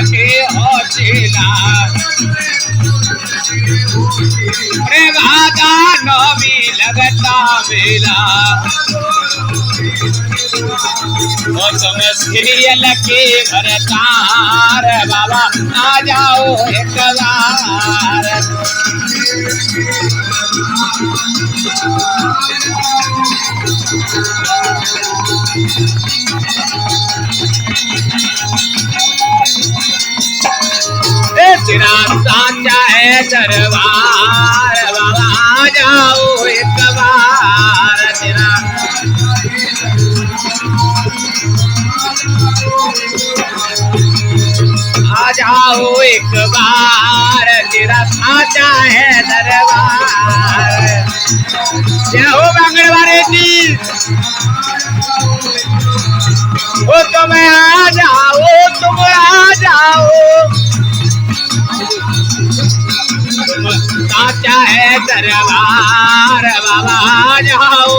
लगे हो चेला अरे राधा नवी लगता मेला ओ तुम सीरियल के भरतार बाबा आ जाओ एक बार तेरा साचा है दरबार बाबा आ जाओ एक बार तेरा आ जाओ एक बार तेरा साचा है दरबार क्या हो मंगलवारे जी ओ तुम आ जाओ साचा है दरबार बाबा आ जाओ।